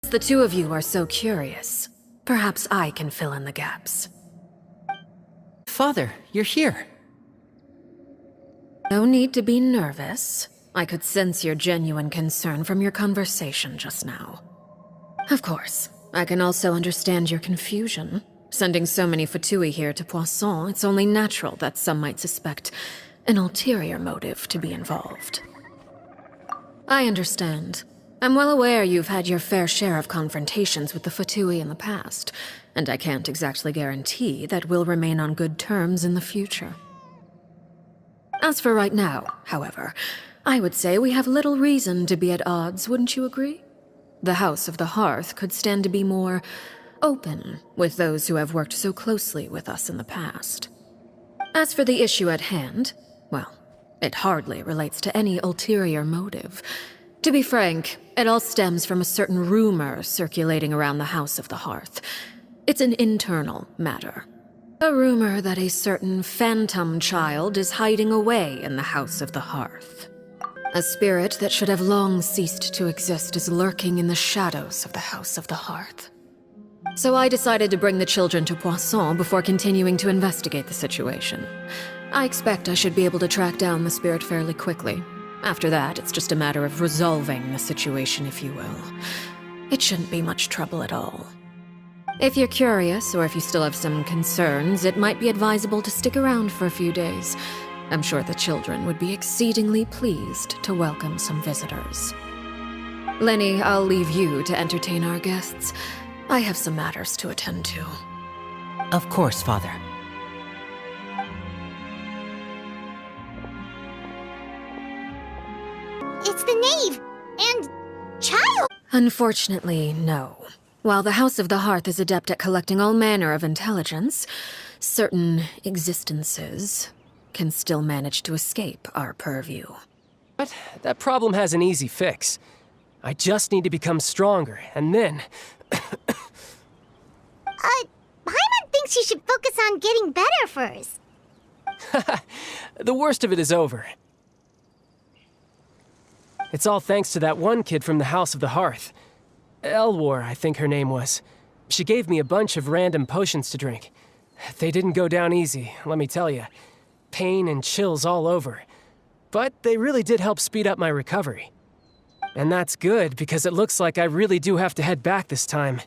The two of you are so curious. Perhaps I can fill in the gaps. Father, you're here. No need to be nervous. I could sense your genuine concern from your conversation just now. Of course, I can also understand your confusion. Sending so many Fatui here to Poisson, it's only natural that some might suspect an ulterior motive to be involved. I understand. I'm well aware you've had your fair share of confrontations with the Fatui in the past, and I can't exactly guarantee that we'll remain on good terms in the future. As for right now, however, I would say we have little reason to be at odds, wouldn't you agree? The House of the Hearth could stand to be more open with those who have worked so closely with us in the past. As for the issue at hand, well, it hardly relates to any ulterior motive. To be frank, it all stems from a certain rumor circulating around the House of the Hearth. It's an internal matter. A rumor that a certain phantom child is hiding away in the House of the Hearth. A spirit that should have long ceased to exist is lurking in the shadows of the House of the Hearth. So I decided to bring the children to Poisson before continuing to investigate the situation. I expect I should be able to track down the spirit fairly quickly. After that, it's just a matter of resolving the situation, if you will. It shouldn't be much trouble at all. If you're curious, or if you still have some concerns, it might be advisable to stick around for a few days. I'm sure the children would be exceedingly pleased to welcome some visitors. Lenny, I'll leave you to entertain our guests. I have some matters to attend to. Of course, Father. It's the knave! And child! Unfortunately, no. While the House of the Hearth is adept at collecting all manner of intelligence, certain existences can still manage to escape our purview. But that problem has an easy fix. I just need to become stronger, and then... Paimon thinks you should focus on getting better first. The worst of it is over. It's all thanks to that one kid from the House of the Hearth. Elwar, I think her name was. She gave me a bunch of random potions to drink. They didn't go down easy, let me tell you. Pain and chills all over. But they really did help speed up my recovery. And that's good, because it looks like I really do have to head back this time.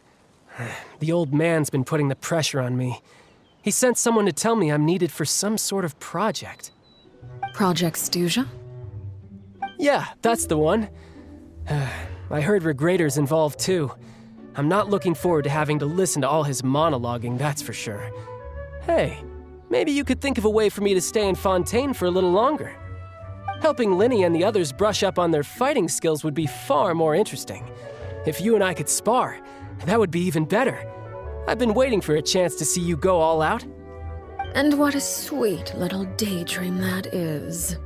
The old man's been putting the pressure on me. He sent someone to tell me I'm needed for some sort of project. Project Stuja? Yeah, that's the one. I heard Regrator's involved too. I'm not looking forward to having to listen to all his monologuing, that's for sure. Hey, maybe you could think of a way for me to stay in Fontaine for a little longer. Helping Linny and the others brush up on their fighting skills would be far more interesting. If you and I could spar, that would be even better. I've been waiting for a chance to see you go all out. And what a sweet little daydream that is.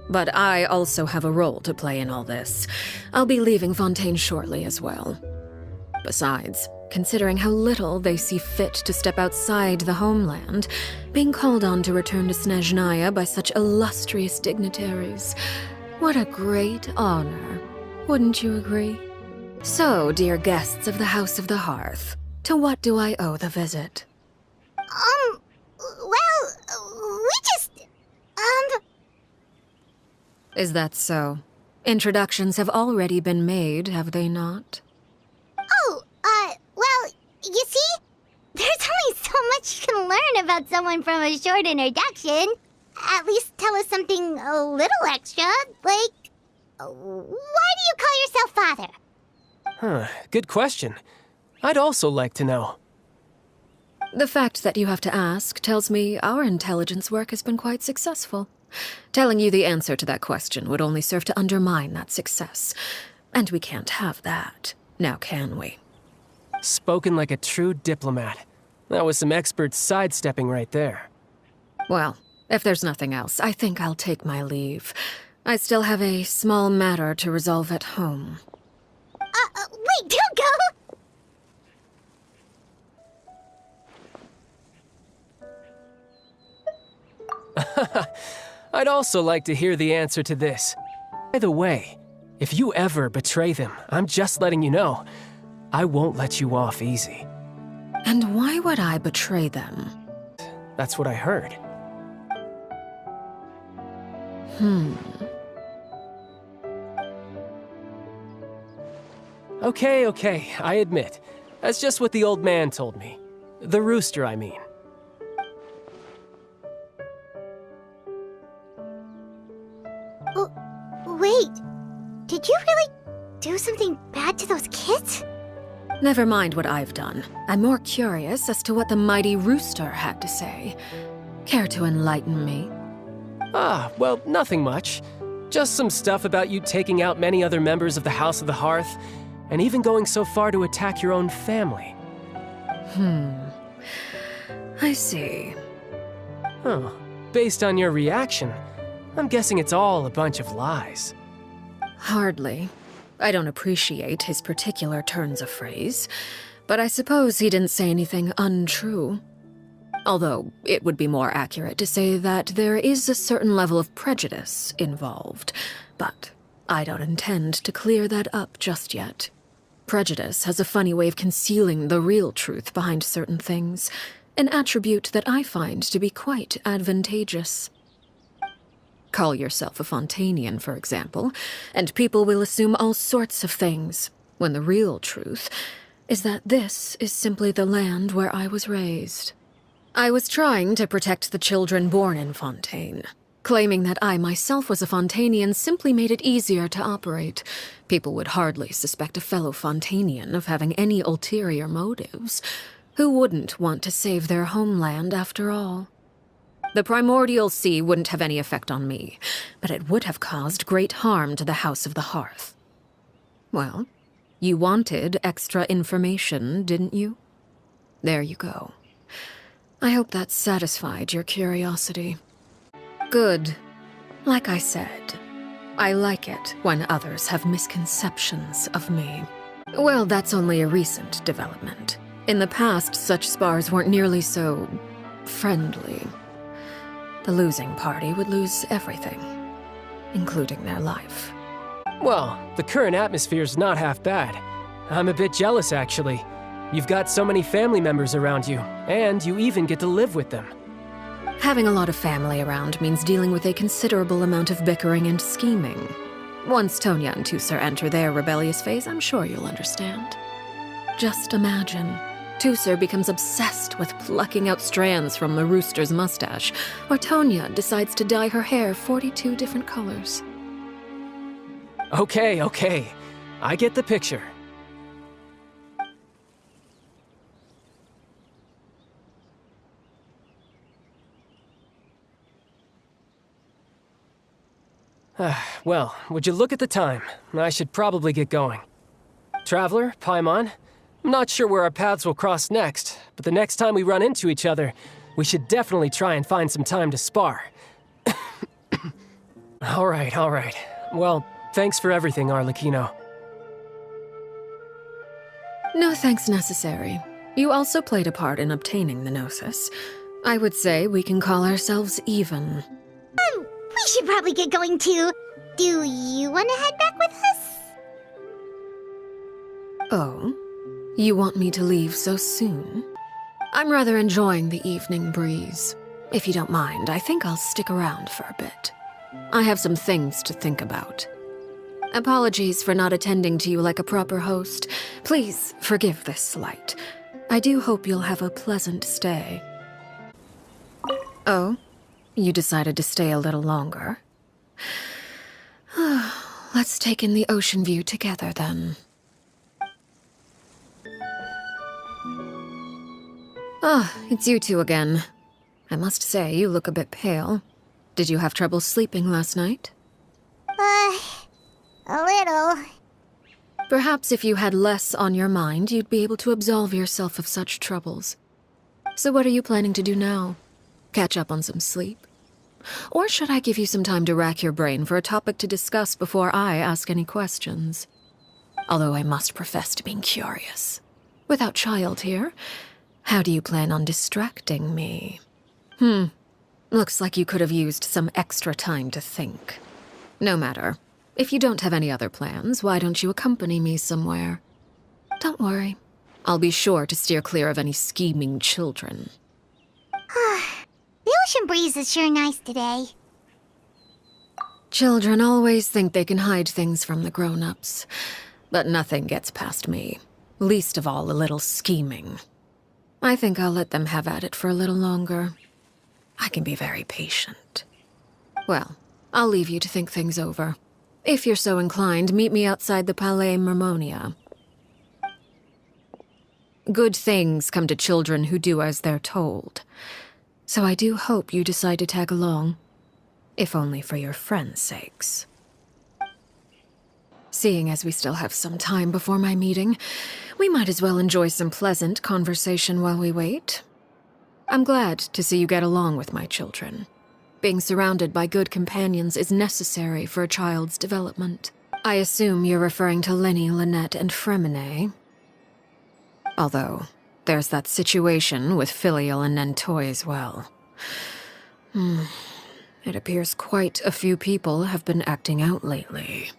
But I also have a role to play in all this. I'll be leaving Fontaine shortly as well. Besides, considering how little they see fit to step outside the homeland, being called on to return to Snezhnaya by such illustrious dignitaries, what a great honor. Wouldn't you agree? So, dear guests of the House of the Hearth, to what do I owe the visit? We just, Is that so? Introductions have already been made, have they not? well, you see, there's only so much you can learn about someone from a short introduction. At least tell us something a little extra, like, why do you call yourself father? Good question. I'd also like to know. The fact that you have to ask tells me our intelligence work has been quite successful. Telling you the answer to that question would only serve to undermine that success. And we can't have that, now can we? Spoken like a true diplomat. That was some expert sidestepping right there. Well, if there's nothing else, I think I'll take my leave. I still have a small matter to resolve at home. Wait, don't go! I'd also like to hear the answer to this. By the way, if you ever betray them, I'm just letting you know, I won't let you off easy. And why would I betray them? That's what I heard. Okay, I admit. That's just what the old man told me. The rooster, I mean. Oh, wait. Did you really do something bad to those kids? Never mind what I've done. I'm more curious as to what the mighty rooster had to say. Care to enlighten me? Well, nothing much. Just some stuff about you taking out many other members of the House of the Hearth, and even going so far to attack your own family. I see. Huh. Based on your reaction, I'm guessing it's all a bunch of lies. Hardly. I don't appreciate his particular turns of phrase, but I suppose he didn't say anything untrue. Although, it would be more accurate to say that there is a certain level of prejudice involved, but I don't intend to clear that up just yet. Prejudice has a funny way of concealing the real truth behind certain things, an attribute that I find to be quite advantageous. Call yourself a Fontanian, for example, and people will assume all sorts of things, when the real truth is that this is simply the land where I was raised. I was trying to protect the children born in Fontaine. Claiming that I myself was a Fontanian simply made it easier to operate. People would hardly suspect a fellow Fontanian of having any ulterior motives. Who wouldn't want to save their homeland after all? The primordial sea wouldn't have any effect on me, but it would have caused great harm to the House of the Hearth. Well, you wanted extra information, didn't you? There you go. I hope that satisfied your curiosity. Good. Like I said, I like it when others have misconceptions of me. Well, that's only a recent development. In the past, such spars weren't nearly so friendly. The losing party would lose everything, including their life. Well, the current atmosphere's not half bad. I'm a bit jealous, actually. You've got so many family members around you, and you even get to live with them. Having a lot of family around means dealing with a considerable amount of bickering and scheming. Once Tonya and Tusser enter their rebellious phase, I'm sure you'll understand. Just imagine. Tusser becomes obsessed with plucking out strands from the rooster's mustache, or Tonya decides to dye her hair 42 different colors. Okay. I get the picture. Well, would you look at the time? I should probably get going. Traveler, Paimon, I'm not sure where our paths will cross next, but the next time we run into each other, we should definitely try and find some time to spar. All right. Well, thanks for everything, Arlecchino. No thanks necessary. You also played a part in obtaining the Gnosis. I would say we can call ourselves even. We should probably get going too. Do you want to head back with us? Oh? You want me to leave so soon? I'm rather enjoying the evening breeze. If you don't mind, I think I'll stick around for a bit. I have some things to think about. Apologies for not attending to you like a proper host. Please forgive this slight. I do hope you'll have a pleasant stay. Oh? You decided to stay a little longer? Let's take in the ocean view together, then. It's you two again. I must say, you look a bit pale. Did you have trouble sleeping last night? A little. Perhaps if you had less on your mind, you'd be able to absolve yourself of such troubles. So what are you planning to do now? Catch up on some sleep? Or should I give you some time to rack your brain for a topic to discuss before I ask any questions? Although I must profess to being curious. Without child here, how do you plan on distracting me? Looks like you could have used some extra time to think. No matter. If you don't have any other plans, why don't you accompany me somewhere? Don't worry. I'll be sure to steer clear of any scheming children. The ocean breeze is sure nice today. Children always think they can hide things from the grown-ups. But nothing gets past me. Least of all a little scheming. I think I'll let them have at it for a little longer. I can be very patient. Well, I'll leave you to think things over. If you're so inclined, meet me outside the Palais Mermonia. Good things come to children who do as they're told. So I do hope you decide to tag along. If only for your friends' sakes. Seeing as we still have some time before my meeting, we might as well enjoy some pleasant conversation while we wait. I'm glad to see you get along with my children. Being surrounded by good companions is necessary for a child's development. I assume you're referring to Lenny, Lynette, and Fremine. Although, there's that situation with Filial and Nentoy as well. It appears quite a few people have been acting out lately.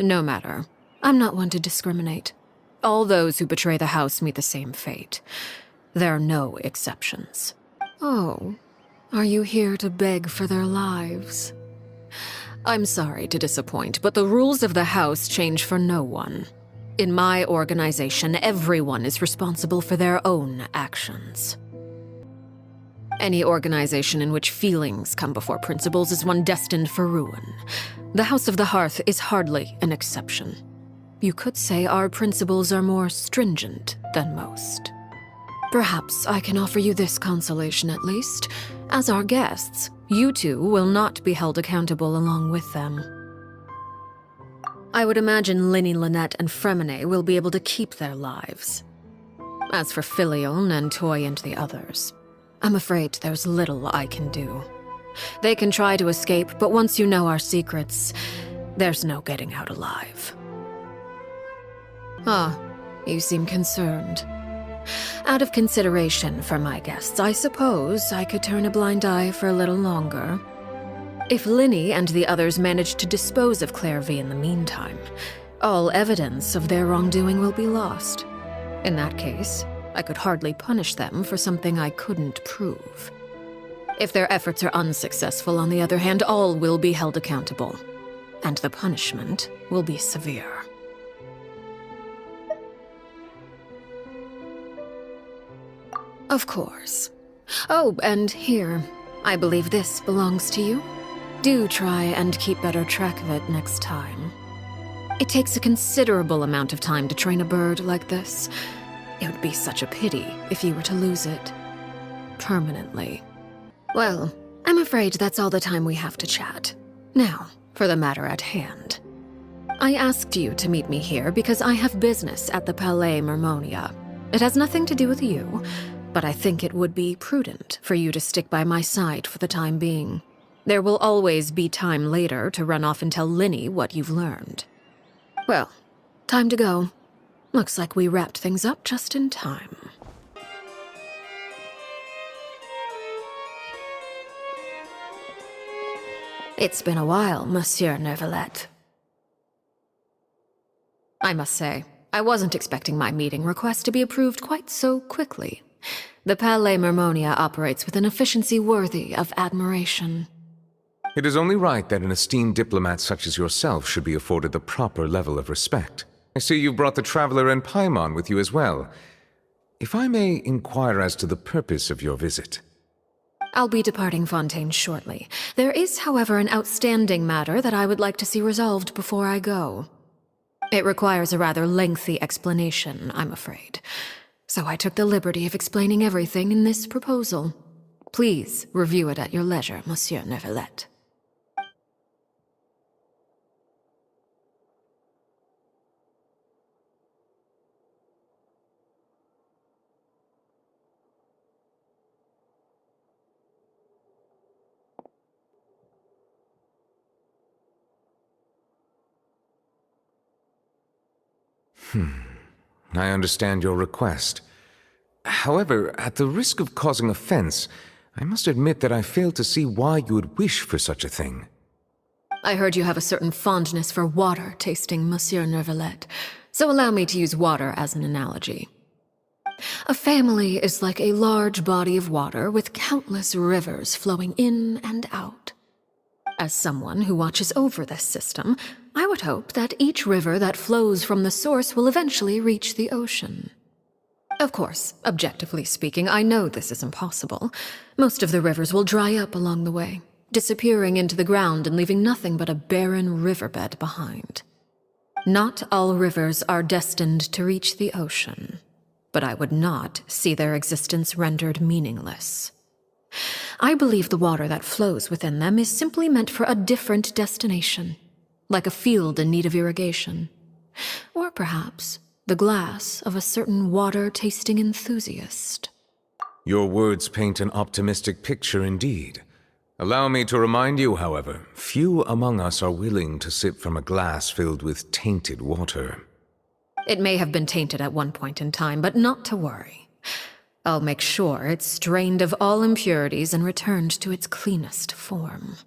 No matter. I'm not one to discriminate. All those who betray the house meet the same fate. There are no exceptions. Oh, are you here to beg for their lives? I'm sorry to disappoint, but the rules of the house change for no one. In my organization, everyone is responsible for their own actions. Any organization in which feelings come before principles is one destined for ruin. The House of the Hearth is hardly an exception. You could say our principles are more stringent than most. Perhaps I can offer you this consolation at least. As our guests, you two will not be held accountable along with them. I would imagine Linny, Lynette, and Fremine will be able to keep their lives. As for Filial, Nentoy, and the others, I'm afraid there's little I can do. They can try to escape, but once you know our secrets, there's no getting out alive. Ah, you seem concerned. Out of consideration for my guests, I suppose I could turn a blind eye for a little longer. If Linny and the others manage to dispose of Clairvy in the meantime, all evidence of their wrongdoing will be lost. In that case, I could hardly punish them for something I couldn't prove. If their efforts are unsuccessful, on the other hand, all will be held accountable, and the punishment will be severe. Of course. Oh, and here, I believe this belongs to you. Do try and keep better track of it next time. It takes a considerable amount of time to train a bird like this. It would be such a pity if you were to lose it. Permanently. Well, I'm afraid that's all the time we have to chat. Now, for the matter at hand. I asked you to meet me here because I have business at the Palais Mermonia. It has nothing to do with you, but I think it would be prudent for you to stick by my side for the time being. There will always be time later to run off and tell Linny what you've learned. Well, time to go. Looks like we wrapped things up just in time. It's been a while, Monsieur Neuvillette. I must say, I wasn't expecting my meeting request to be approved quite so quickly. The Palais Mermonia operates with an efficiency worthy of admiration. It is only right that an esteemed diplomat such as yourself should be afforded the proper level of respect. I see you brought the Traveler and Paimon with you as well. If I may inquire as to the purpose of your visit. I'll be departing Fontaine shortly. There is, however, an outstanding matter that I would like to see resolved before I go. It requires a rather lengthy explanation, I'm afraid. So I took the liberty of explaining everything in this proposal. Please review it at your leisure, Monsieur Neuvillette. I understand your request. However, at the risk of causing offense, I must admit that I fail to see why you would wish for such a thing. I heard you have a certain fondness for water tasting, Monsieur Neuvillette, So allow me to use water as an analogy. A family is like a large body of water with countless rivers flowing in and out. As someone who watches over this system, I would hope that each river that flows from the source will eventually reach the ocean. Of course, objectively speaking, I know this is impossible. Most of the rivers will dry up along the way, disappearing into the ground and leaving nothing but a barren riverbed behind. Not all rivers are destined to reach the ocean, but I would not see their existence rendered meaningless. I believe the water that flows within them is simply meant for a different destination, like a field in need of irrigation. Or perhaps the glass of a certain water-tasting enthusiast. Your words paint an optimistic picture indeed. Allow me to remind you, however, few among us are willing to sip from a glass filled with tainted water. It may have been tainted at one point in time, but not to worry. I'll make sure it's drained of all impurities and returned to its cleanest form.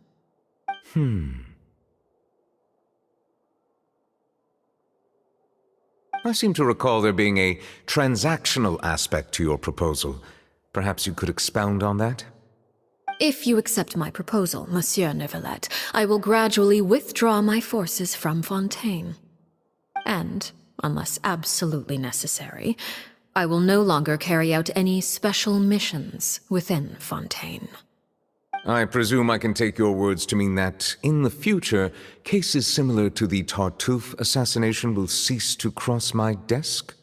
I seem to recall there being a transactional aspect to your proposal. Perhaps you could expound on that? If you accept my proposal, Monsieur Neuvillette, I will gradually withdraw my forces from Fontaine. And, unless absolutely necessary, I will no longer carry out any special missions within Fontaine. I presume I can take your words to mean that, in the future, cases similar to the Tartuffe assassination will cease to cross my desk?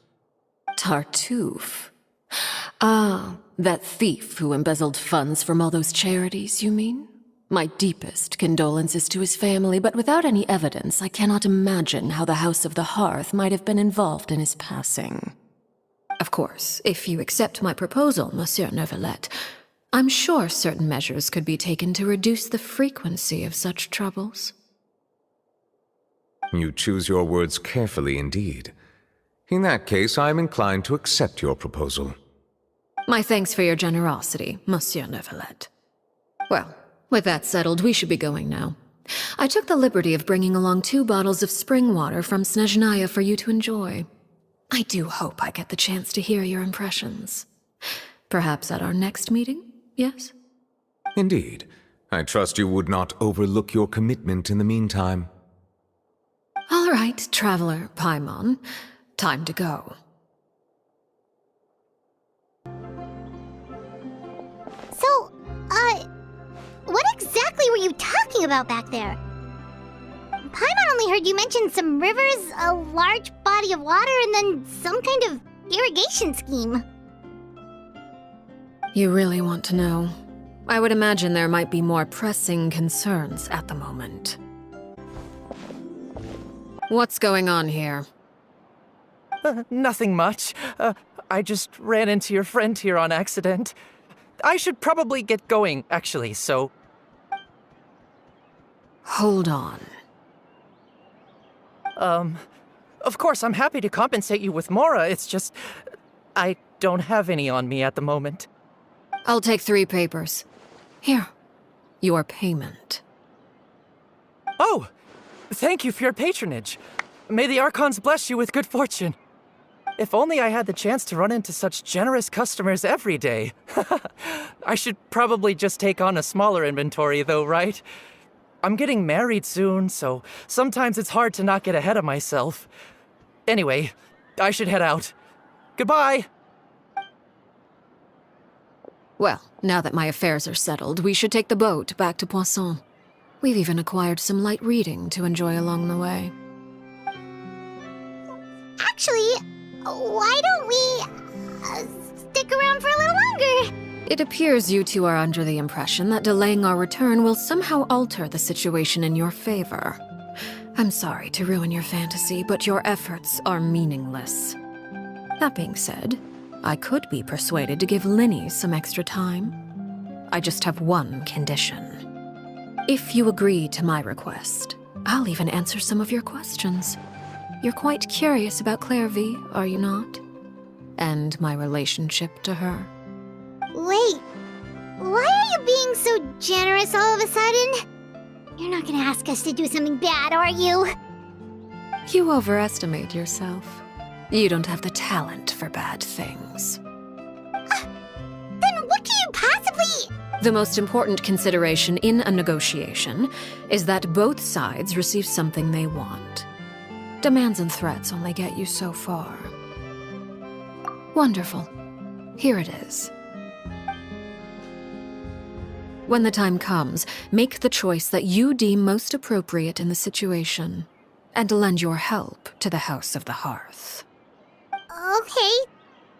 Tartuffe? Ah, that thief who embezzled funds from all those charities, you mean? My deepest condolences to his family, but without any evidence, I cannot imagine how the House of the Hearth might have been involved in his passing. Of course, if you accept my proposal, Monsieur Neuvillette, I'm sure certain measures could be taken to reduce the frequency of such troubles. You choose your words carefully indeed. In that case, I am inclined to accept your proposal. My thanks for your generosity, Monsieur Neuvillette. Well, with that settled, we should be going now. I took the liberty of bringing along 2 bottles of spring water from Snezhnaya for you to enjoy. I do hope I get the chance to hear your impressions. Perhaps at our next meeting, yes? Indeed. I trust you would not overlook your commitment in the meantime. All right, Traveler Paimon. Time to go. So, what exactly were you talking about back there? Paimon only heard you mention some rivers, a large body of water, and then some kind of irrigation scheme. You really want to know? I would imagine there might be more pressing concerns at the moment. What's going on here? Nothing much. I just ran into your friend here on accident. I should probably get going, actually, so... Hold on. Of course, I'm happy to compensate you with Mora, it's just... I don't have any on me at the moment. I'll take 3 papers. Here. Your payment. Oh! Thank you for your patronage. May the Archons bless you with good fortune. If only I had the chance to run into such generous customers every day. I should probably just take on a smaller inventory though, right? I'm getting married soon, so sometimes it's hard to not get ahead of myself. Anyway, I should head out. Goodbye! Well, now that my affairs are settled, we should take the boat back to Poisson. We've even acquired some light reading to enjoy along the way. Actually, why don't we stick around for a little longer? It appears you two are under the impression that delaying our return will somehow alter the situation in your favor. I'm sorry to ruin your fantasy, but your efforts are meaningless. That being said, I could be persuaded to give Linny some extra time. I just have one condition. If you agree to my request, I'll even answer some of your questions. You're quite curious about Clairvy, are you not? And my relationship to her. Wait, why are you being so generous all of a sudden? You're not gonna ask us to do something bad, are you? You overestimate yourself. You don't have the talent for bad things. Then what can you possibly... The most important consideration in a negotiation is that both sides receive something they want. Demands and threats only get you so far. Wonderful. Here it is. When the time comes, make the choice that you deem most appropriate in the situation, and lend your help to the House of the Hearth. Okay.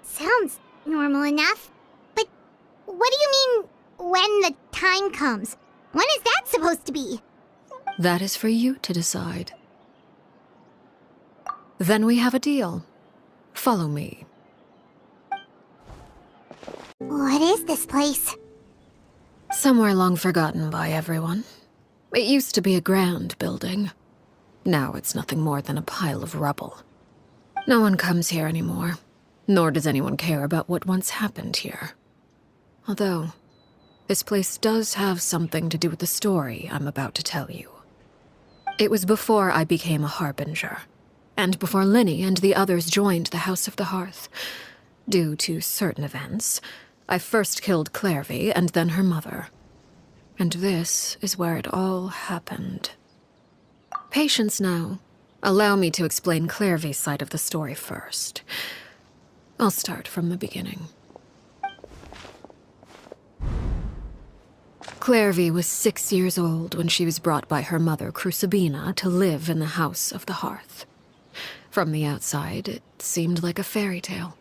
Sounds normal enough. But what do you mean, when the time comes? When is that supposed to be? That is for you to decide. Then we have a deal. Follow me. What is this place? Somewhere long forgotten by everyone. It used to be a grand building. Now it's nothing more than a pile of rubble. No one comes here anymore, nor does anyone care about what once happened here. Although, this place does have something to do with the story I'm about to tell you. It was before I became a Harbinger, and before Linny and the others joined the House of the Hearth. Due to certain events, I first killed Clairvy and then her mother. And this is where it all happened. Patience now. Allow me to explain Clairvy's side of the story first. I'll start from the beginning. Clairvy was 6 years old when she was brought by her mother, Crucibina, to live in the House of the Hearth. From the outside, it seemed like a fairy tale.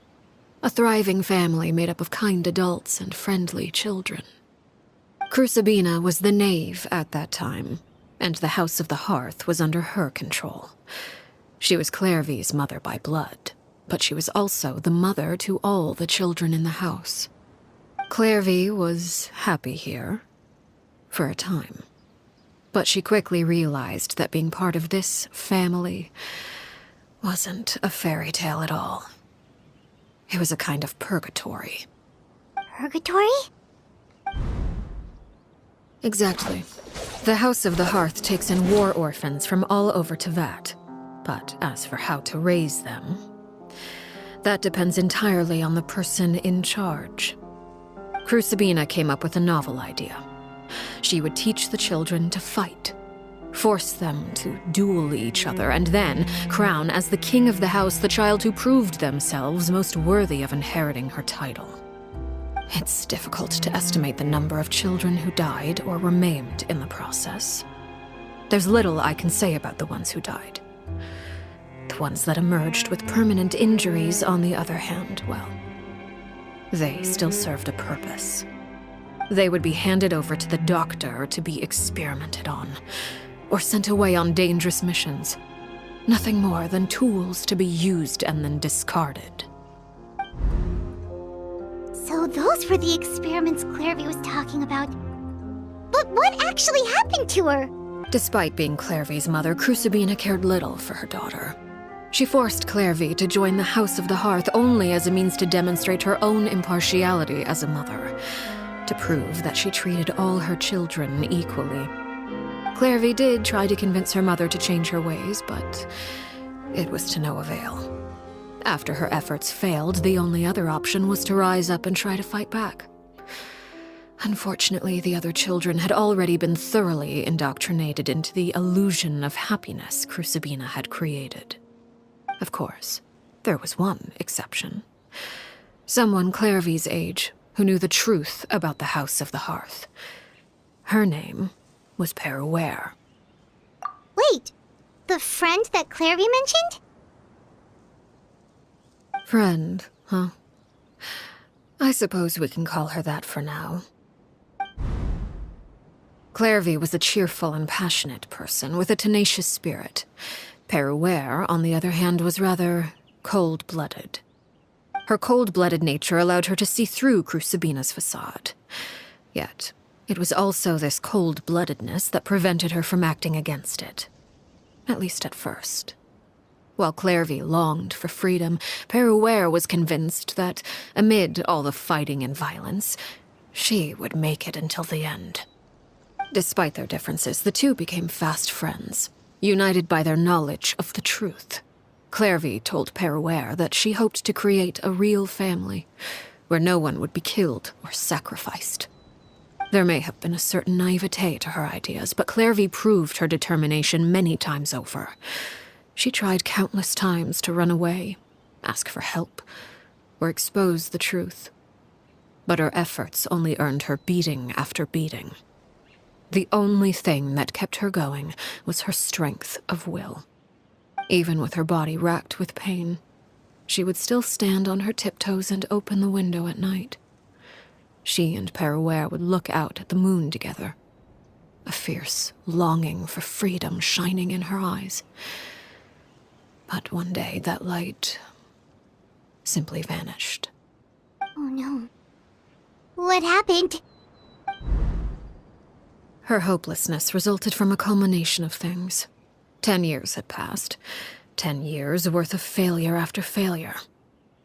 A thriving family made up of kind adults and friendly children. Crucibina was the knave at that time, and the House of the Hearth was under her control. She was Clairvy's mother by blood, but she was also the mother to all the children in the house. Clairvy was happy here, for a time. But she quickly realized that being part of this family wasn't a fairy tale at all. It was a kind of purgatory. Purgatory? Exactly. The House of the Hearth takes in war orphans from all over Tevat. But as for how to raise them, that depends entirely on the person in charge. Crucibina came up with a novel idea. She would teach the children to fight, force them to duel each other, and then crown as the king of the house the child who proved themselves most worthy of inheriting her title. It's difficult to estimate the number of children who died or were maimed in the process. There's little I can say about the ones who died. The ones that emerged with permanent injuries, on the other hand, well, they still served a purpose. They would be handed over to the doctor to be experimented on, or sent away on dangerous missions. Nothing more than tools to be used and then discarded. So those were the experiments Clairvy was talking about. But what actually happened to her? Despite being Clairvy's mother, Crucibina cared little for her daughter. She forced Clairvy to join the House of the Hearth only as a means to demonstrate her own impartiality as a mother, to prove that she treated all her children equally. Clairvy did try to convince her mother to change her ways, but it was to no avail. After her efforts failed, the only other option was to rise up and try to fight back. Unfortunately, the other children had already been thoroughly indoctrinated into the illusion of happiness Crucibina had created. Of course, there was one exception. Someone Clairvy's age who knew the truth about the House of the Hearth. Her name was Peruere. Wait, the friend that Clairvy mentioned? Friend, huh? I suppose we can call her that for now. Clairvy was a cheerful and passionate person with a tenacious spirit. Peruere, on the other hand, was rather cold-blooded. Her cold-blooded nature allowed her to see through Crucibina's facade. Yet, it was also this cold-bloodedness that prevented her from acting against it. At least at first. While Clairvy longed for freedom, Peruere was convinced that, amid all the fighting and violence, she would make it until the end. Despite their differences, the two became fast friends. United by their knowledge of the truth, Clairvy told Peruere that she hoped to create a real family, where no one would be killed or sacrificed. There may have been a certain naivete to her ideas, but Clairvy proved her determination many times over. She tried countless times to run away, ask for help, or expose the truth. But her efforts only earned her beating after beating. The only thing that kept her going was her strength of will. Even with her body racked with pain, she would still stand on her tiptoes and open the window at night. She and Peruere would look out at the moon together, a fierce longing for freedom shining in her eyes. But one day that light simply vanished. Oh no. What happened? Her hopelessness resulted from a culmination of things. 10 years had passed. 10 years worth of failure after failure.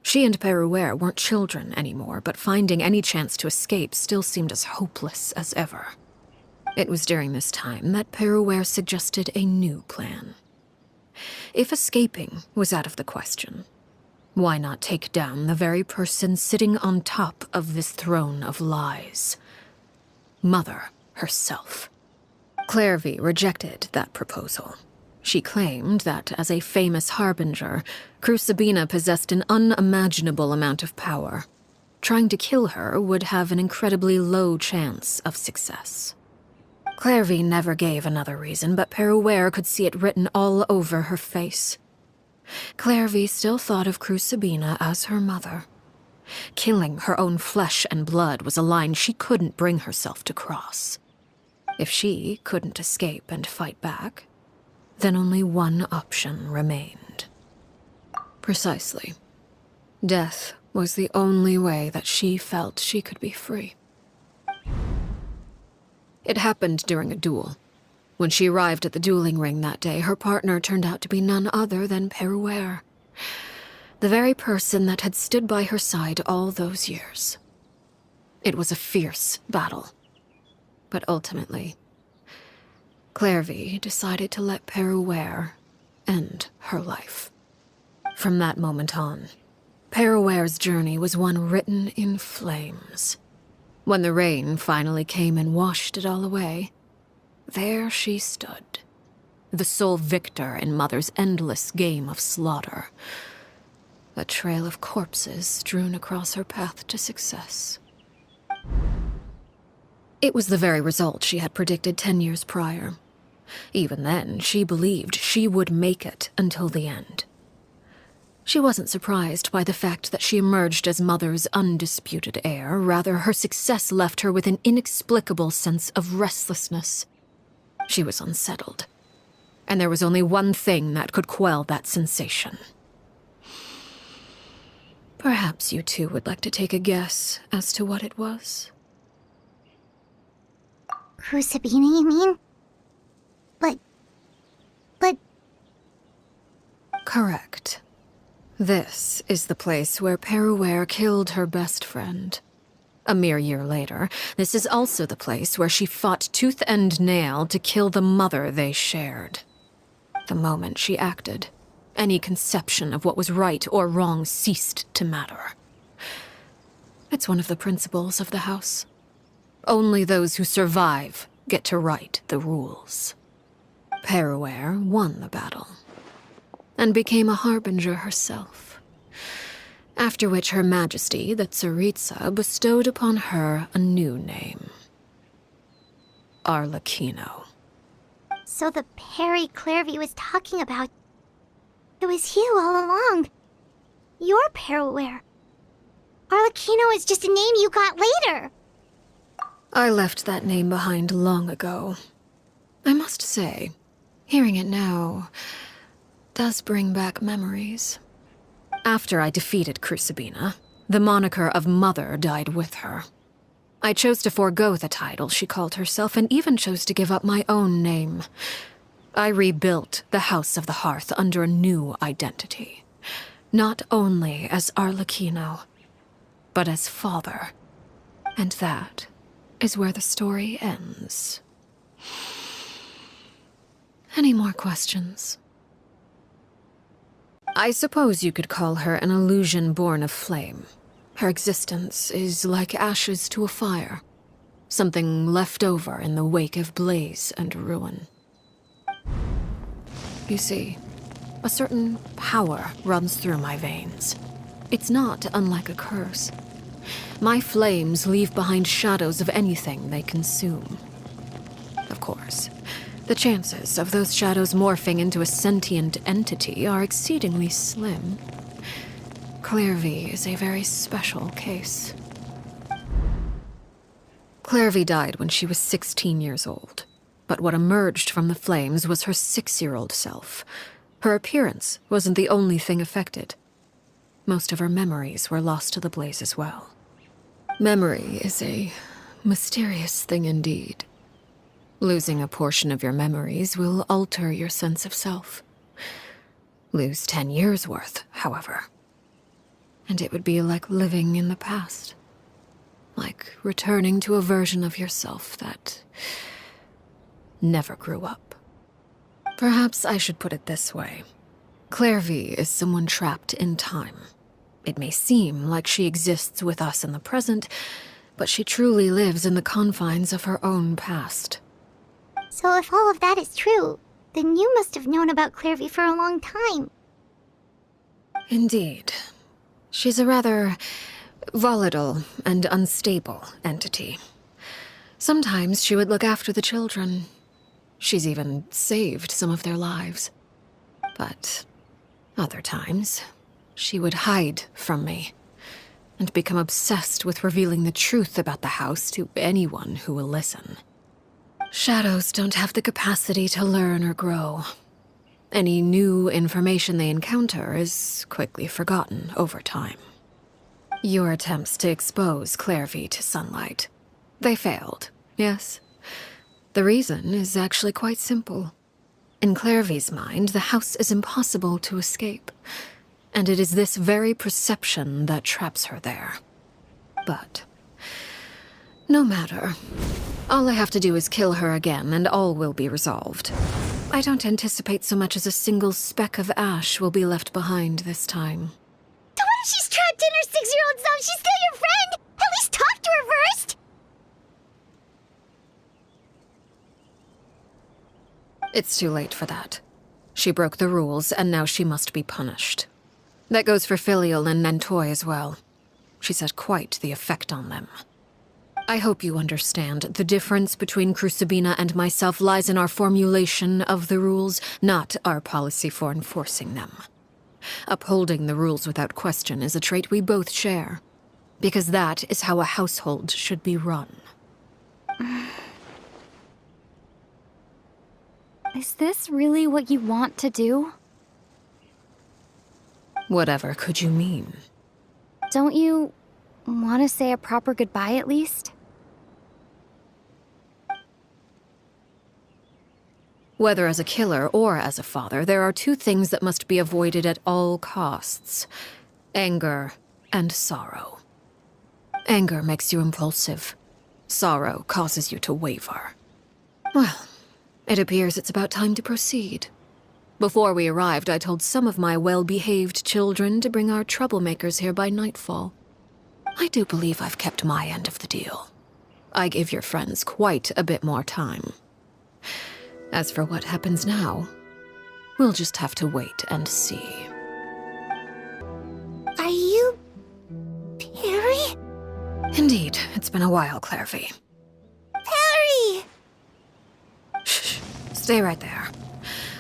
She and Peruere weren't children anymore, but finding any chance to escape still seemed as hopeless as ever. It was during this time that Peruere suggested a new plan. If escaping was out of the question, why not take down the very person sitting on top of this throne of lies? Mother herself. Clairvy rejected that proposal. She claimed that, as a famous harbinger, Crucibina possessed an unimaginable amount of power. Trying to kill her would have an incredibly low chance of success. Clairvy never gave another reason, but Peruere could see it written all over her face. Clairvy still thought of Crucibina as her mother. Killing her own flesh and blood was a line she couldn't bring herself to cross. If she couldn't escape and fight back, then only one option remained. Precisely. Death was the only way that she felt she could be free. It happened during a duel. When she arrived at the dueling ring that day, her partner turned out to be none other than Peruere, the very person that had stood by her side all those years. It was a fierce battle. But ultimately, Clairvy decided to let Peruere end her life. From that moment on, Peruere's journey was one written in flames. When the rain finally came and washed it all away, there she stood, the sole victor in Mother's endless game of slaughter. A trail of corpses strewn across her path to success. It was the very result she had predicted 10 years prior. Even then, she believed she would make it until the end. She wasn't surprised by the fact that she emerged as Mother's undisputed heir. Rather, her success left her with an inexplicable sense of restlessness. She was unsettled, and there was only one thing that could quell that sensation. Perhaps you two would like to take a guess as to what it was? Crucibina, you mean? But... Correct. This is the place where Peruere killed her best friend. A mere year later, this is also the place where she fought tooth and nail to kill the mother they shared. The moment she acted, any conception of what was right or wrong ceased to matter. It's one of the principles of the house. Only those who survive get to write the rules. Peruere won the battle, and became a harbinger herself. After which Her Majesty, the Tsaritsa, bestowed upon her a new name. Arlecchino. So the Perry Clairvy was talking about... It was you all along. You're Peruere. Arlecchino is just a name you got later. I left that name behind long ago. I must say, hearing it now does bring back memories. After I defeated Crucibina, the moniker of Mother died with her. I chose to forego the title she called herself, and even chose to give up my own name. I rebuilt the House of the Hearth under a new identity. Not only as Arlecchino, but as father. And that is where the story ends. Any more questions? I suppose you could call her an illusion born of flame. Her existence is like ashes to a fire. Something left over in the wake of blaze and ruin. You see, a certain power runs through my veins. It's not unlike a curse. My flames leave behind shadows of anything they consume. Of course, the chances of those shadows morphing into a sentient entity are exceedingly slim. Clairvy is a very special case. Clairvy died when she was 16 years old, but what emerged from the flames was her 6-year-old self. Her appearance wasn't the only thing affected. Most of her memories were lost to the blaze as well. Memory is a mysterious thing indeed. Losing a portion of your memories will alter your sense of self. Lose 10 years' worth, however, and it would be like living in the past. Like returning to a version of yourself that never grew up. Perhaps I should put it this way. Clairvy is someone trapped in time. It may seem like she exists with us in the present, but she truly lives in the confines of her own past. So if all of that is true, then you must have known about Clairvy for a long time. Indeed. She's a rather volatile and unstable entity. Sometimes she would look after the children. She's even saved some of their lives. But other times, she would hide from me and become obsessed with revealing the truth about the house to anyone who will listen. Shadows don't have the capacity to learn or grow. Any new information they encounter is quickly forgotten over time. Your attempts to expose Clairvy to sunlight, they failed, yes? The reason is actually quite simple. In Clairvy's mind, the house is impossible to escape, and it is this very perception that traps her there. But no matter. All I have to do is kill her again, and all will be resolved. I don't anticipate so much as a single speck of ash will be left behind this time. So what if she's trapped in her 6-year-old self? She's still your friend! At least talk to her first! It's too late for that. She broke the rules, and now she must be punished. That goes for Filial and Nantoy as well. She's had quite the effect on them. I hope you understand. The difference between Crucibina and myself lies in our formulation of the rules, not our policy for enforcing them. Upholding the rules without question is a trait we both share, because that is how a household should be run. Is this really what you want to do? Whatever could you mean? Don't you want to say a proper goodbye at least? Whether as a killer or as a father, there are two things that must be avoided at all costs: anger and sorrow. Anger makes you impulsive. Sorrow causes you to waver. Well, it appears it's about time to proceed. Before we arrived, I told some of my well-behaved children to bring our troublemakers here by nightfall. I do believe I've kept my end of the deal. I give your friends quite a bit more time. As for what happens now, we'll just have to wait and see. Are you... Perry? Indeed, it's been a while, Clairvy. Perry! Shh, stay right there.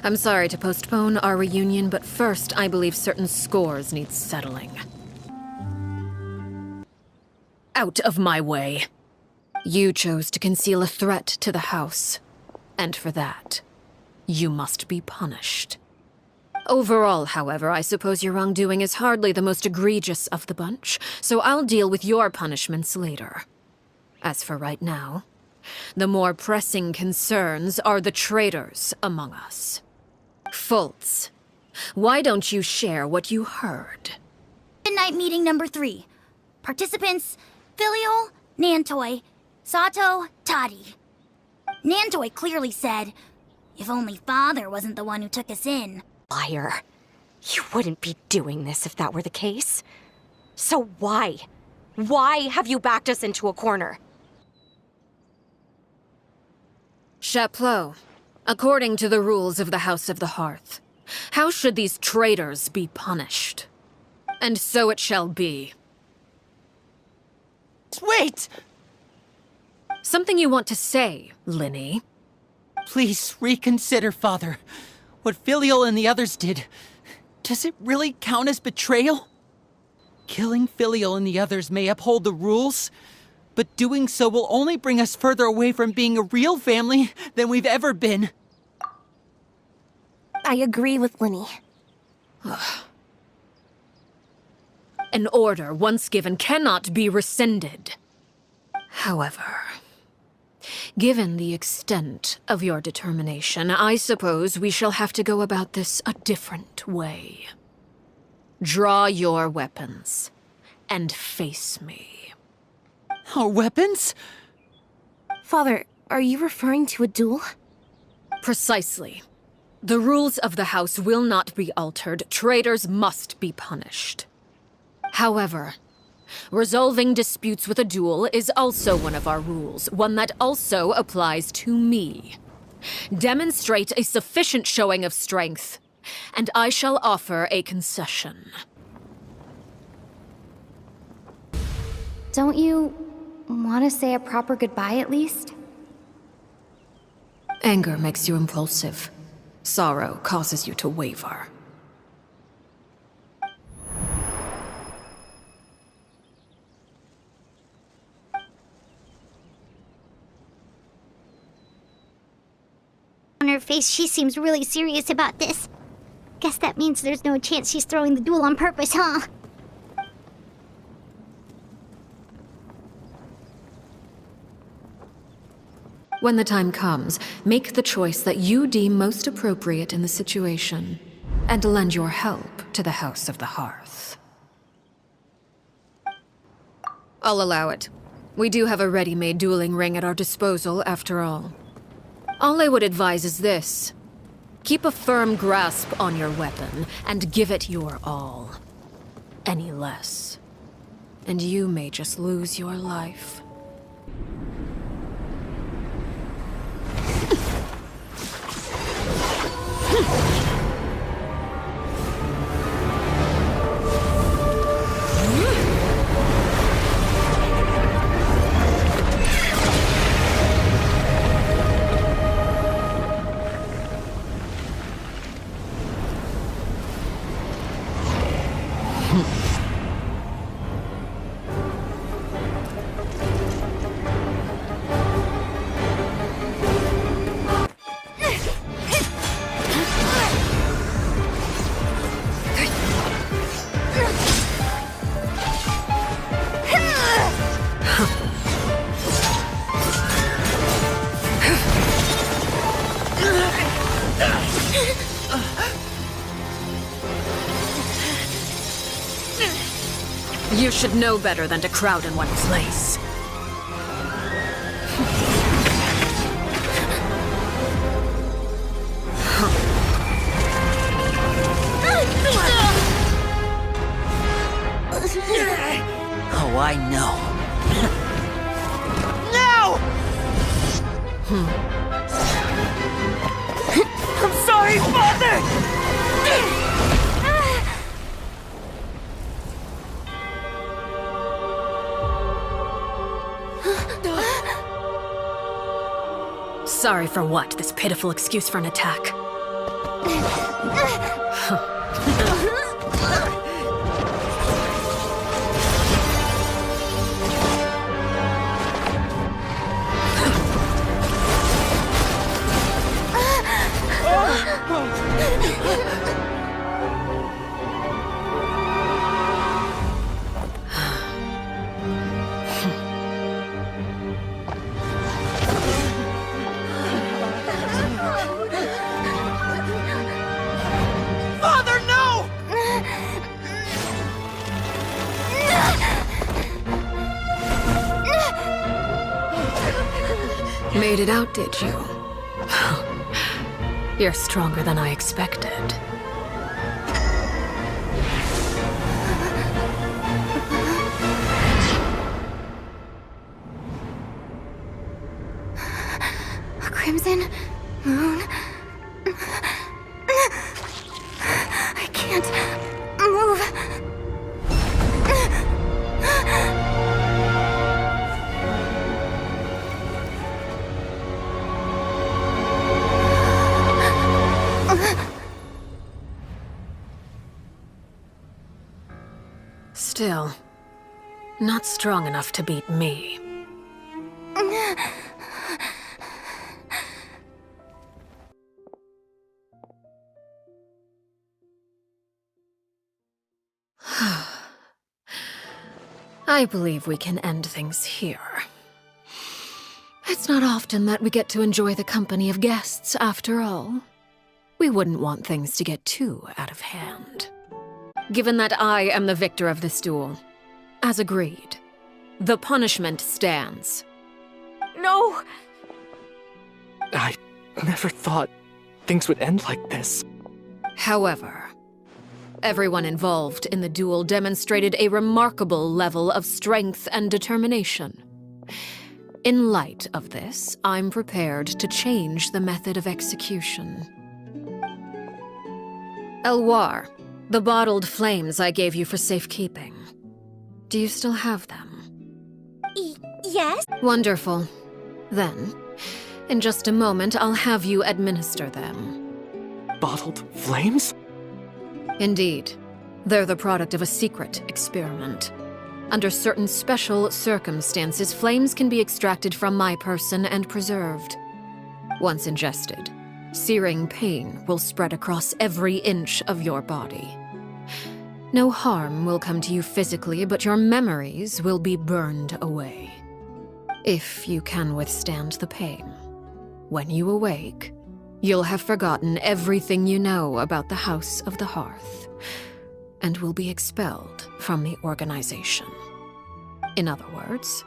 I'm sorry to postpone our reunion, but first I believe certain scores need settling. Out of my way. You chose to conceal a threat to the house. And for that, you must be punished. Overall, however, I suppose your wrongdoing is hardly the most egregious of the bunch, so I'll deal with your punishments later. As for right now, the more pressing concerns are the traitors among us. Fultz, why don't you share what you heard? Midnight meeting number 3. Participants: Filial, Nantoy, Sato, Toddy. Nantoy clearly said, If only Father wasn't the one who took us in. Liar. You wouldn't be doing this if that were the case. So why? Why have you backed us into a corner? Chaplot, according to the rules of the House of the Hearth, how should these traitors be punished? And so it shall be. Wait! Something you want to say, Linny? Please reconsider, Father. What Filial and the others did, does it really count as betrayal? Killing Filial and the others may uphold the rules, but doing so will only bring us further away from being a real family than we've ever been. I agree with Linny. An order once given cannot be rescinded. However, given the extent of your determination, I suppose we shall have to go about this a different way. Draw your weapons and face me. Our weapons? Father, are you referring to a duel? Precisely. The rules of the house will not be altered. Traitors must be punished. However, resolving disputes with a duel is also one of our rules, one that also applies to me. Demonstrate a sufficient showing of strength, and I shall offer a concession. Don't you want to say a proper goodbye at least? Anger makes you impulsive. Sorrow causes you to waver. On her face, she seems really serious about this. Guess that means there's no chance she's throwing the duel on purpose, huh? When the time comes, make the choice that you deem most appropriate in the situation, and lend your help to the House of the Hearth. I'll allow it. We do have a ready-made dueling ring at our disposal, after all. All I would advise is this. Keep a firm grasp on your weapon, and give it your all. Any less, and you may just lose your life. You should know better than to crowd in one place. Oh, I know. I'm sorry, Father! Sorry for what? This pitiful excuse for an attack. Father, no! Made it out, did you? You're stronger than I expected. A crimson moon. I can't move. Still, not strong enough to beat me. I believe we can end things here. It's not often that we get to enjoy the company of guests, after all. We wouldn't want things to get too out of hand. Given that I am the victor of this duel, as agreed, the punishment stands. No! I never thought things would end like this. However, everyone involved in the duel demonstrated a remarkable level of strength and determination. In light of this, I'm prepared to change the method of execution. Elwar, the bottled flames I gave you for safekeeping. Do you still have them? Yes? Wonderful. Then, in just a moment, I'll have you administer them. Bottled flames? Indeed. They're the product of a secret experiment. Under certain special circumstances, flames can be extracted from my person and preserved. Once ingested, searing pain will spread across every inch of your body. No harm will come to you physically, but your memories will be burned away. If you can withstand the pain, when you awake, you'll have forgotten everything you know about the House of the Hearth, and will be expelled from the organization. In other words,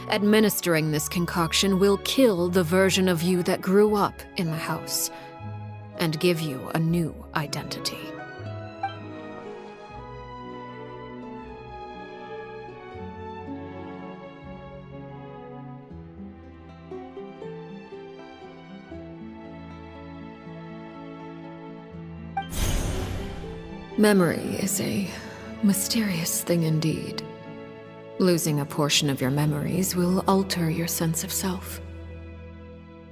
administering this concoction will kill the version of you that grew up in the house, and give you a new identity. Memory is a mysterious thing indeed. Losing a portion of your memories will alter your sense of self.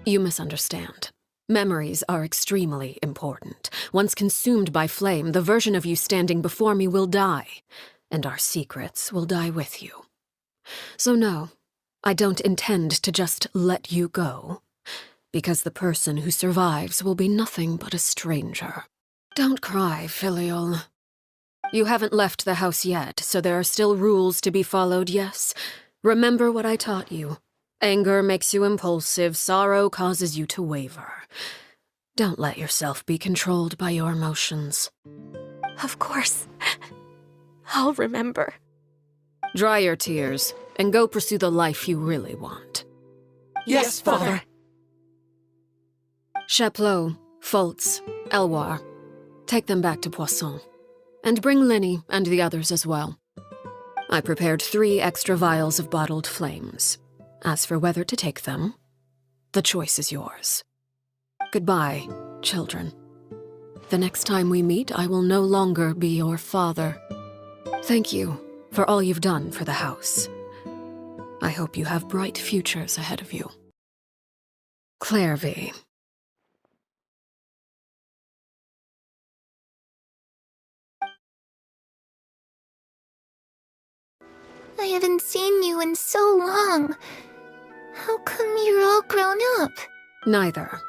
You misunderstand. Memories are extremely important. Once consumed by flame, the version of you standing before me will die, and our secrets will die with you. So no, I don't intend to just let you go, because the person who survives will be nothing but a stranger. Don't cry, Filial. You haven't left the house yet, so there are still rules to be followed, yes? Remember what I taught you. Anger makes you impulsive, sorrow causes you to waver. Don't let yourself be controlled by your emotions. Of course. I'll remember. Dry your tears, and go pursue the life you really want. Yes, Father. Chaplot, Foltz, Elwar, take them back to Poisson. And bring Linny and the others as well. I prepared 3 extra vials of bottled flames. As for whether to take them, the choice is yours. Goodbye, children. The next time we meet, I will no longer be your father. Thank you for all you've done for the house. I hope you have bright futures ahead of you. Clairvy. I haven't seen you in so long. How come you're all grown up? Neither.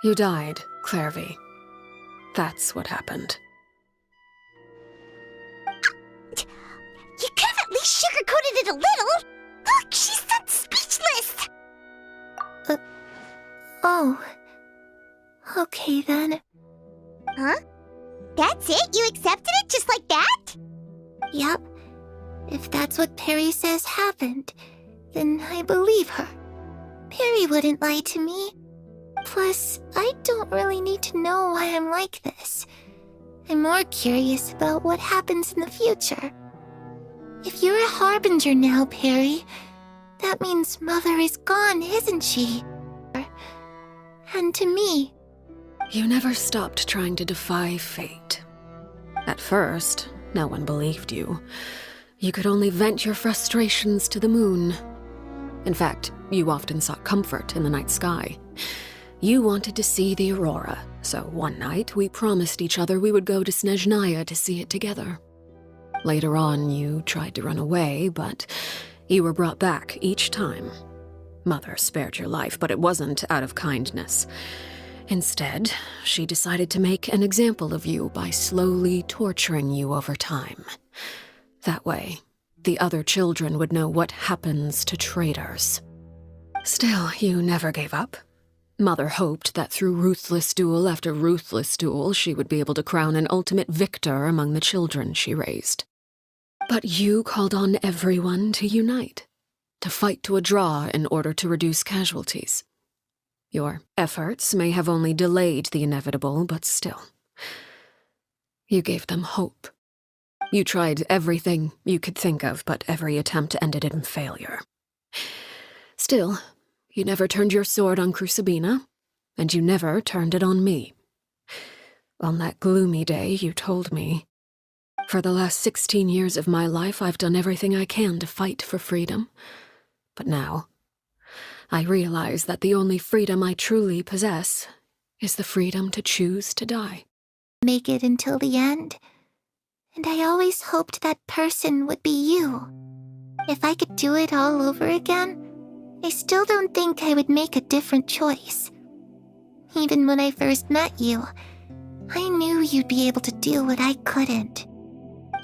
You died, Clairvy. That's what happened. You could have at least sugarcoated it a little. Look, she's done speechless. Oh. Okay then. Huh? That's it? You accepted it just like that? Yep. If that's what Perry says happened, then I believe her. Perry wouldn't lie to me. Plus, I don't really need to know why I'm like this. I'm more curious about what happens in the future. If you're a harbinger now, Perry, that means Mother is gone, isn't she? And to me. You never stopped trying to defy fate. At first, no one believed you. You could only vent your frustrations to the moon. In fact, you often sought comfort in the night sky. You wanted to see the aurora, so one night we promised each other we would go to Snezhnaya to see it together. Later on, you tried to run away, but you were brought back each time. Mother spared your life, but it wasn't out of kindness. Instead, she decided to make an example of you by slowly torturing you over time. That way, the other children would know what happens to traitors. Still, you never gave up. Mother hoped that through ruthless duel after ruthless duel, she would be able to crown an ultimate victor among the children she raised. But you called on everyone to unite, to fight to a draw in order to reduce casualties. Your efforts may have only delayed the inevitable, but still. You gave them hope. You tried everything you could think of, but every attempt ended in failure. Still, you never turned your sword on Crucibina, and you never turned it on me. On that gloomy day, you told me, "For the last 16 years of my life, I've done everything I can to fight for freedom. But now, I realize that the only freedom I truly possess is the freedom to choose to die." Make it until the end. And I always hoped that person would be you. If I could do it all over again, I still don't think I would make a different choice. Even when I first met you, I knew you'd be able to do what I couldn't.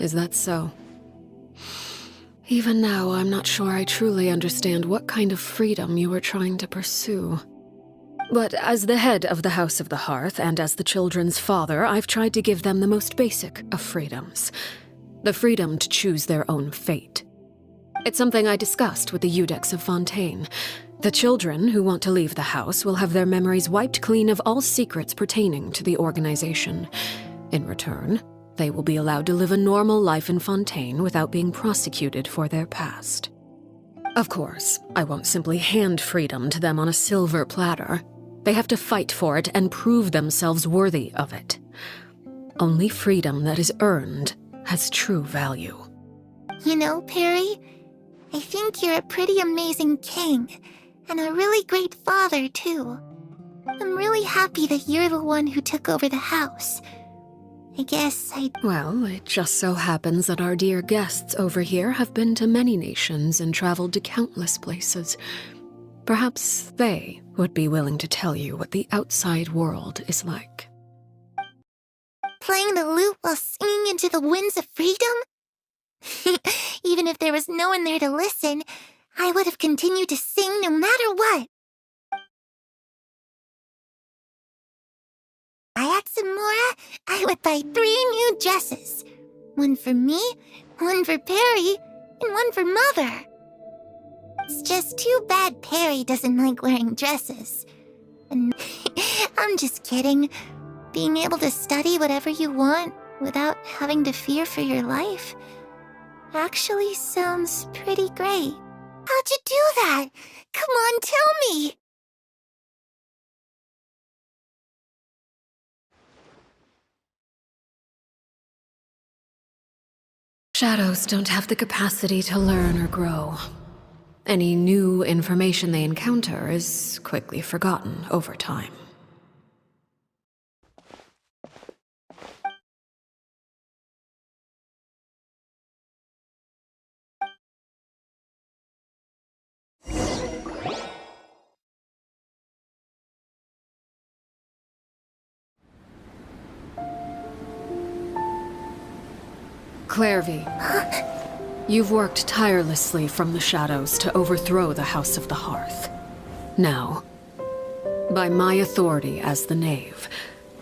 Is that so? Even now, I'm not sure I truly understand what kind of freedom you were trying to pursue. But as the head of the House of the Hearth and as the children's father, I've tried to give them the most basic of freedoms. The freedom to choose their own fate. It's something I discussed with the Iudex of Fontaine. The children who want to leave the house will have their memories wiped clean of all secrets pertaining to the organization. In return, they will be allowed to live a normal life in Fontaine without being prosecuted for their past. Of course, I won't simply hand freedom to them on a silver platter. They have to fight for it and prove themselves worthy of it. Only freedom that is earned has true value. You know, Perry, I think you're a pretty amazing king, and a really great father, too. I'm really happy that you're the one who took over the house. I guess Well, it just so happens that our dear guests over here have been to many nations and traveled to countless places. Perhaps they would be willing to tell you what the outside world is like. Playing the lute while singing into the winds of freedom? Even if there was no one there to listen, I would have continued to sing no matter what. I had some more, I would buy 3 new dresses. One for me, one for Perry, and one for Mother. It's just too bad Perry doesn't like wearing dresses. And I'm just kidding. Being able to study whatever you want without having to fear for your life actually sounds pretty great. How'd you do that? Come on, tell me! Shadows don't have the capacity to learn or grow. Any new information they encounter is quickly forgotten over time. Clairvy, you've worked tirelessly from the shadows to overthrow the House of the Hearth. Now, by my authority as the Knave,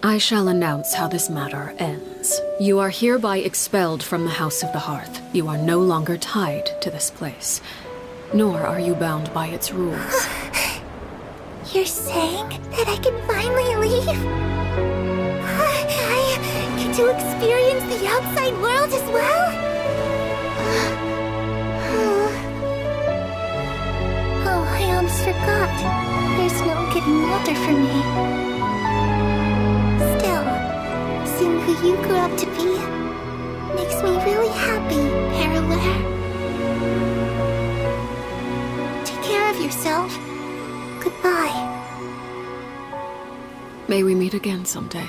I shall announce how this matter ends. You are hereby expelled from the House of the Hearth. You are no longer tied to this place, nor are you bound by its rules. You're saying that I can finally leave? I get to experience the outside world as well? Oh, I almost forgot. There's no getting older for me. Still, seeing who you grew up to be makes me really happy, Parallel. Take care of yourself. Goodbye. May we meet again someday.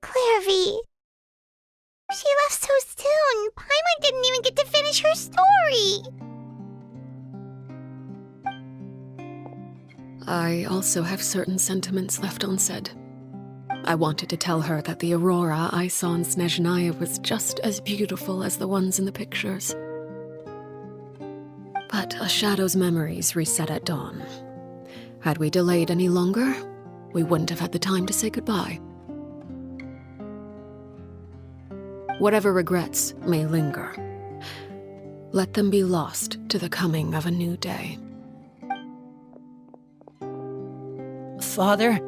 Clairvy. She left so soon. Paimon didn't even get to finish her story. I also have certain sentiments left unsaid. I wanted to tell her that the aurora I saw in Snezhnaya was just as beautiful as the ones in the pictures. But a shadow's memories reset at dawn. Had we delayed any longer, we wouldn't have had the time to say goodbye. Whatever regrets may linger, let them be lost to the coming of a new day. Father?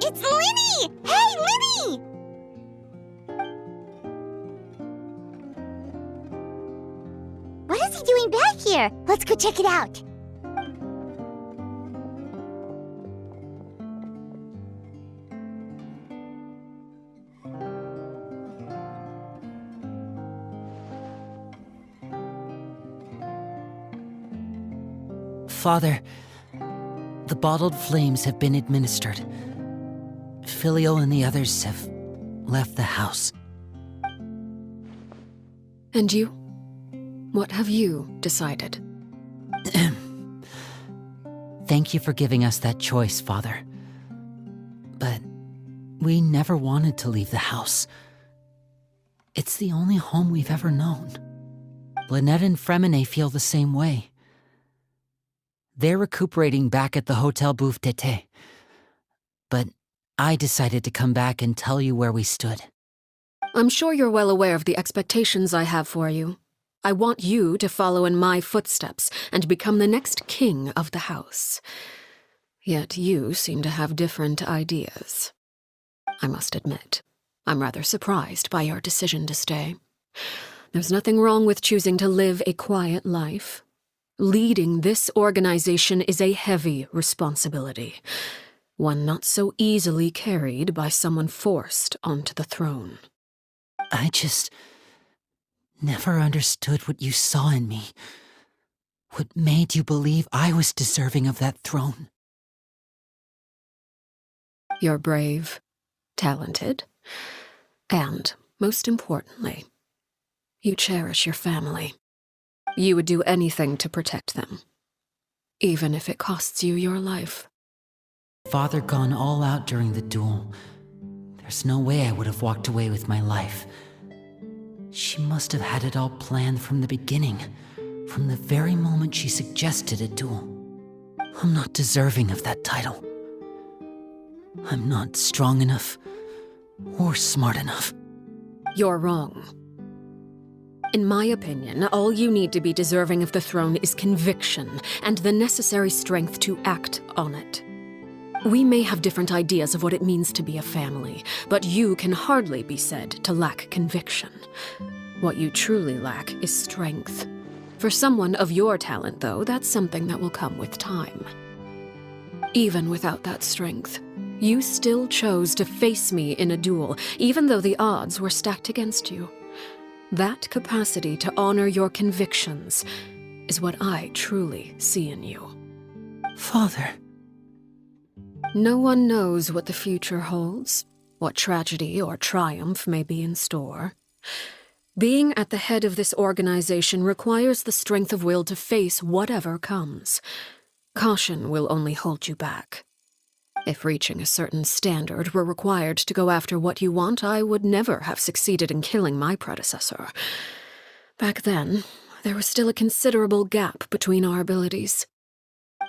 It's Linny! Hey, Linny! What is he doing back here? Let's go check it out. Father, the bottled flames have been administered. Filio and the others have left the house. And you? What have you decided? Thank you for giving us that choice, Father. But we never wanted to leave the house. It's the only home we've ever known. Lynette and Fremine feel the same way. They're recuperating back at the Hotel Bouffe d'été. But I decided to come back and tell you where we stood. I'm sure you're well aware of the expectations I have for you. I want you to follow in my footsteps and become the next king of the house. Yet you seem to have different ideas. I must admit, I'm rather surprised by your decision to stay. There's nothing wrong with choosing to live a quiet life. Leading this organization is a heavy responsibility, one not so easily carried by someone forced onto the throne. I just never understood what you saw in me. What made you believe I was deserving of that throne? You're brave, talented, and, most importantly, you cherish your family. You would do anything to protect them, even if it costs you your life. Father gone all out during the duel. There's no way I would have walked away with my life. She must have had it all planned from the beginning, from the very moment she suggested a duel. I'm not deserving of that title. I'm not strong enough or smart enough. You're wrong. In my opinion, all you need to be deserving of the throne is conviction and the necessary strength to act on it. We may have different ideas of what it means to be a family, but you can hardly be said to lack conviction. What you truly lack is strength. For someone of your talent, though, that's something that will come with time. Even without that strength, you still chose to face me in a duel, even though the odds were stacked against you. That capacity to honor your convictions is what I truly see in you. Father. No one knows what the future holds, what tragedy or triumph may be in store. Being at the head of this organization requires the strength of will to face whatever comes. Caution will only hold you back. If reaching a certain standard were required to go after what you want, I would never have succeeded in killing my predecessor. Back then, there was still a considerable gap between our abilities.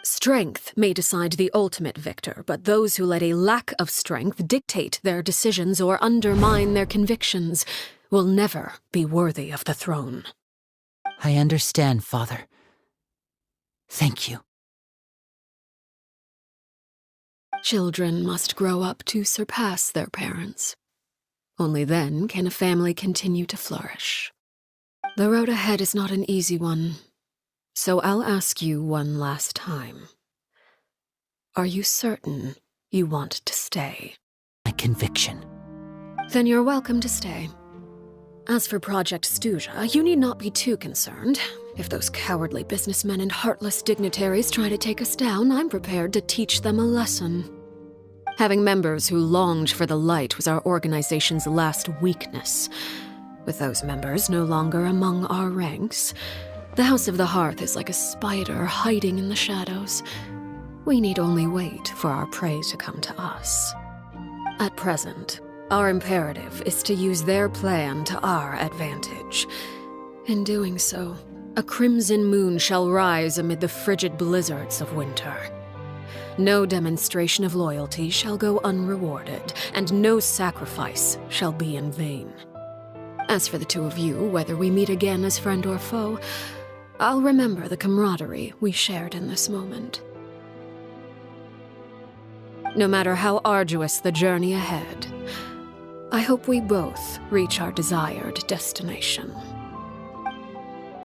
Strength may decide the ultimate victor, but those who let a lack of strength dictate their decisions or undermine their convictions will never be worthy of the throne. I understand, Father. Thank you. Children must grow up to surpass their parents. Only then can a family continue to flourish. The road ahead is not an easy one, so I'll ask you one last time. Are you certain you want to stay? My conviction. Then you're welcome to stay. As for Project Stuja, you need not be too concerned. If those cowardly businessmen and heartless dignitaries try to take us down, I'm prepared to teach them a lesson. Having members who longed for the light was our organization's last weakness. With those members no longer among our ranks, the House of the Hearth is like a spider hiding in the shadows. We need only wait for our prey to come to us. At present, our imperative is to use their plan to our advantage. In doing so, a crimson moon shall rise amid the frigid blizzards of winter. No demonstration of loyalty shall go unrewarded, and no sacrifice shall be in vain. As for the two of you, whether we meet again as friend or foe, I'll remember the camaraderie we shared in this moment. No matter how arduous the journey ahead, I hope we both reach our desired destination.